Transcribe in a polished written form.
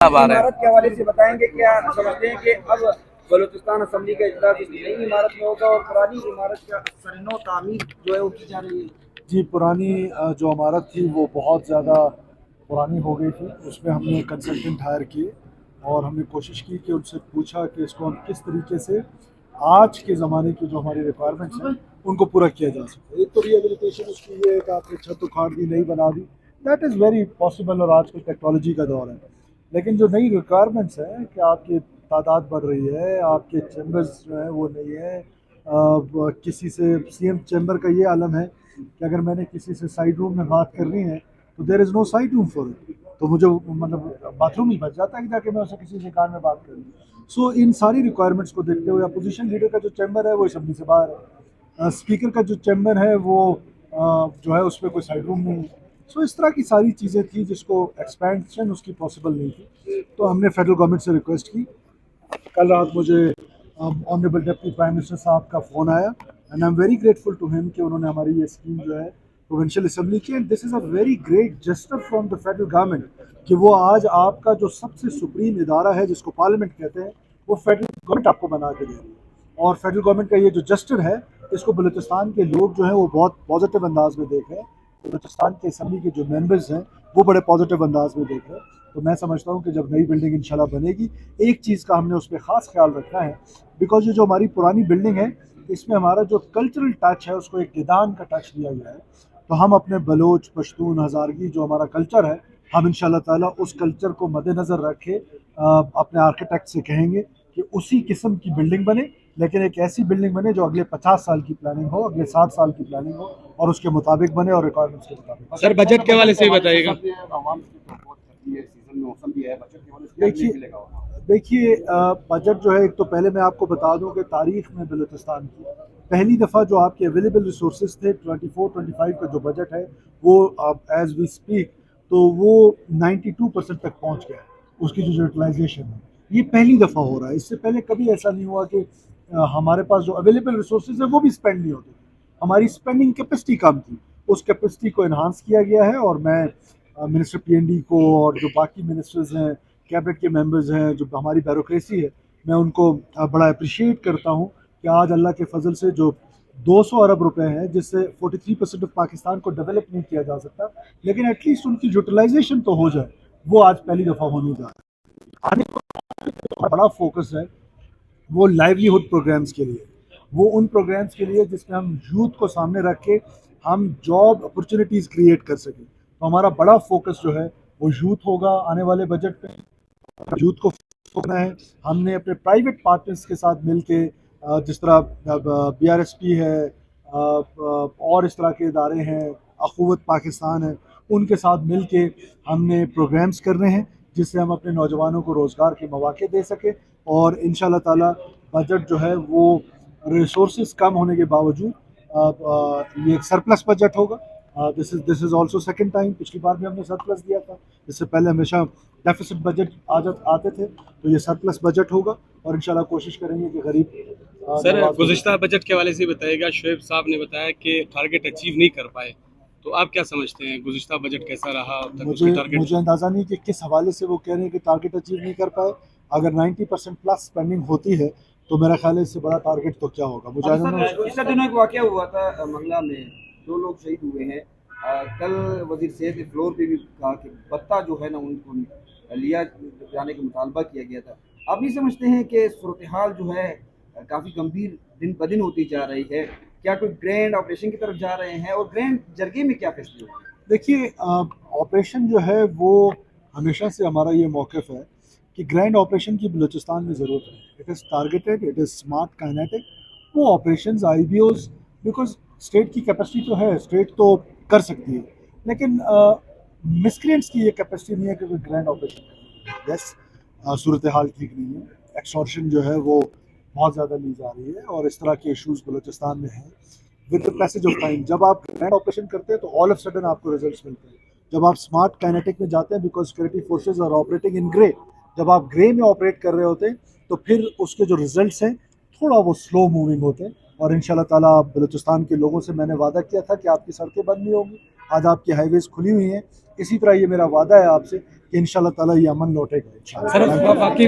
इमारत के हवाले से बताएंगे, क्या समझते हैं कि अब बलूचिस्तान असम्बली का इजलास इस नई इमारत में होगा और पुरानी इमारत का सरनो तामीर जो है वो की जा रही है? जी, पुरानी जो इमारत थी वो बहुत ज़्यादा पुरानी हो गई थी। उसमें हमने कंसल्टेंट हायर किए और हमने कोशिश की कि उनसे पूछा कि इसको हम किस तरीके से आज के ज़माने की जो हमारी रिक्वायरमेंट्स हैं उनको पूरा किया जा सके। एक तो रिहेबिलिटेशन उसकी ये है कि आपने छत उखाड़ दी, नई बना दी, दैट इज़ वेरी पॉसिबल और आजकल टेक्नोलॉजी का दौर है। लेकिन जो नई रिक्वायरमेंट्स हैं कि आपकी तादाद बढ़ रही है, आपके चैम्बर्स जो हैं वो नहीं है, किसी से सीएम चैम्बर का ये आलम है कि अगर मैंने किसी से साइड रूम में बात करनी है तो there is no side room for it, तो मुझे मतलब बाथरूम ही बच जाता है कि जाके मैं उससे किसी से कान में बात करूँ। सो इन सारी रिक्वायरमेंट्स को देखते हुए अपोजिशन लीडर का जो चैम्बर है वो असेंबली से बाहर है, स्पीकर का जो चैम्बर है वो जो है उसमें कोई साइड रूम नहीं है। सो इस तरह की सारी चीज़ें थी जिसको एक्सपेंशन उसकी पॉसिबल नहीं थी, तो हमने फेडरल गवर्नमेंट से रिक्वेस्ट की। कल रात मुझे ऑनरेबल डिप्टी प्राइम मिनिस्टर साहब का फ़ोन आया and I am very grateful to him कि उन्होंने हमारी ये स्कीम जो है प्रोविंशियल असेंबली की, and this is a very great gesture from the federal government कि वो आज आपका जो सबसे सुप्रीम इदारा है जिसको पार्लियामेंट कहते हैं वो फेडरल गवर्नमेंट आपको बना के दे रही है। और फेडरल गवर्नमेंट का ये जो जेस्टर है इसको बलूचिस्तान के लोग जो हैं वो बहुत पॉजिटिव अंदाज में देख रहे हैं, बलूचिस्तान के असेंबली के जो मेंबर्स हैं वो बड़े पॉजिटिव अंदाज में देख रहे हैं। तो मैं समझता हूँ कि जब नई बिल्डिंग इंशाल्लाह बनेगी, एक चीज़ का हमने उस पर ख़ास ख्याल रखना है, बिकॉज ये जो हमारी पुरानी बिल्डिंग है इसमें हमारा जो कल्चरल टच है उसको एक निदान का टच दिया गया है। तो हम अपने बलोच, पश्तून, हज़ारगी जो हमारा कल्चर है, हम इंशाल्लाह ताला उस कल्चर को मद्देनज़र रखे अपने आर्किटेक्ट से कहेंगे कि उसी किस्म की बिल्डिंग बने, लेकिन एक ऐसी बिल्डिंग बने जो अगले 50 साल की प्लानिंग हो, अगले 60 साल की प्लानिंग हो और उसके मुताबिक बने और रिक्वायरमेंट्स के मुताबिक। सर बजट के हवाले से ही बताइएगा। देखिए देखिए बजट जो है, एक तो पहले मैं आपको बता दूं कि तारीख में बलूचिस्तान की पहली दफ़ा जो आपके अवेलेबल रिसोर्सेज थे 24-25 का जो बजट है वो एज वी स्पीक तो वो 92% तक पहुंच गया है। उसकी जो यूटिलाइजेशन है ये पहली दफ़ा हो रहा है, इससे पहले कभी ऐसा नहीं हुआ कि हमारे पास जो अवेलेबल रिसोर्सेज है वो भी स्पेंड नहीं होते। हमारी स्पेंडिंग कैपेसिटी कम थी, उस कैपेसिटी को इन्हांस किया गया है और मैं मिनिस्टर पीएनडी को और जो बाकी मिनिस्टर्स हैं, कैबिनेट के मेंबर्स हैं, जो हमारी ब्यूरोक्रेसी है, मैं उनको बड़ा अप्रिशिएट करता हूँ कि आज अल्लाह के फजल से जो 200 अरब रुपए हैं जिससे 43% ऑफ पाकिस्तान को डेवलप नहीं किया जा सकता, लेकिन एटलीस्ट उनकी यूटिलाइजेशन तो हो जाए, वो आज पहली दफ़ा होने जा रहा है। आने का बड़ा फोकस है वो लाइवलीहुड प्रोग्राम्स के लिए, वो उन प्रोग्राम्स के लिए जिसमें हम यूथ को सामने रख के हम जॉब अपॉर्चुनिटीज़ क्रिएट कर सकें। तो हमारा बड़ा फोकस जो है वो यूथ होगा आने वाले बजट पे, यूथ को फोकना है। हमने अपने प्राइवेट पार्टनर्स के साथ मिल के जिस तरह BRSP है और इस तरह के इदारे हैं, अखुवत पाकिस्तान है, उनके साथ मिल के हमने प्रोग्राम्स कर रहे हैं जिससे हम अपने नौजवानों को रोज़गार के मौके दे सकें। और इंशाल्लाह ताला बजट जो है वो रिसोर्सेज कम होने के बावजूद ये एक सरप्लस बजट होगा। This is also second time, पिछली बार भी हमने सरप्लस दिया था, इससे पहले हमेशा डेफिसिट बजट आते थे, तो ये सरप्लस बजट होगा और इंशाल्लाह कोशिश करेंगे कि गरीब सर गुज़िश्ता बजट के हवाले से बताइएगा। शोएब साहब ने बताया कि टारगेट अचीव नहीं कर पाए, तो आप क्या समझते हैं गुज़िश्ता बजट कैसा रहा? मुझे अंदाज़ा नहीं कि किस हवाले से वो कह रहे हैं कि टारगेट अचीव नहीं कर पाए। अगर 90% प्लस स्पेंडिंग होती है तो मेरा ख्याल है इससे बड़ा टारगेट तो क्या होगा। मुझे पिछले दिनों एक वाक़या हुआ था मंगला में, 2 लोग शहीद हुए हैं। कल वज़ीर सेहत ने फ्लोर पे भी कहा कि भत्ता जो है ना उनको लिया जाने का मुतालबा किया गया था। आप नहीं समझते हैं कि सूरत हाल जो है काफ़ी गंभीर दिन ब दिन होती जा रही है? क्या कोई ग्रैंड ऑपरेशन की तरफ जा रहे हैं और ग्रैंड जरगे में क्या फैसले होंगे? देखिए ऑपरेशन जो है वो हमेशा से हमारा ये मौक़िफ़ है कि ग्रैंड ऑपरेशन की बलूचिस्तान में ज़रूरत है। It is targeted, it is smart, kinetic. वो ऑपरेशंस IBOs, बिकॉज स्टेट की कैपेसिटी तो है, स्टेट तो कर सकती है, लेकिन मिसक्रिएंट्स की ये कैपेसिटी नहीं है कि कोई ग्रैंड ऑपरेशन। यस, सूरत हाल ठीक नहीं है, एक्सटॉर्शन जो है वो बहुत ज़्यादा ली जा रही है और इस तरह के इशूज़ बलूचिस्तान में हैं। With the passage of time जब आप ग्रैंड ऑपरेशन करते हैं तो ऑल ऑफ सडन आपको रिजल्ट्स मिलते हैं। जब आप स्मार्ट काइनेटिक में जाते हैं, because security forces are operating in grey, जब आप ग्रे में ऑपरेट कर रहे होते हैं तो फिर उसके जो रिजल्ट्स हैं थोड़ा वो स्लो मूविंग होते हैं। और इंशाल्लाह ताला बलूचिस्तान के लोगों से मैंने वादा किया था कि आपकी सड़कें बंद नहीं होंगी, आज आपकी हाईवेज़ खुली हुई हैं। इसी तरह ये मेरा वादा है आपसे कि इंशाल्लाह ताला ये अमन लौटेगा इंशाल्लाह। सर वाकई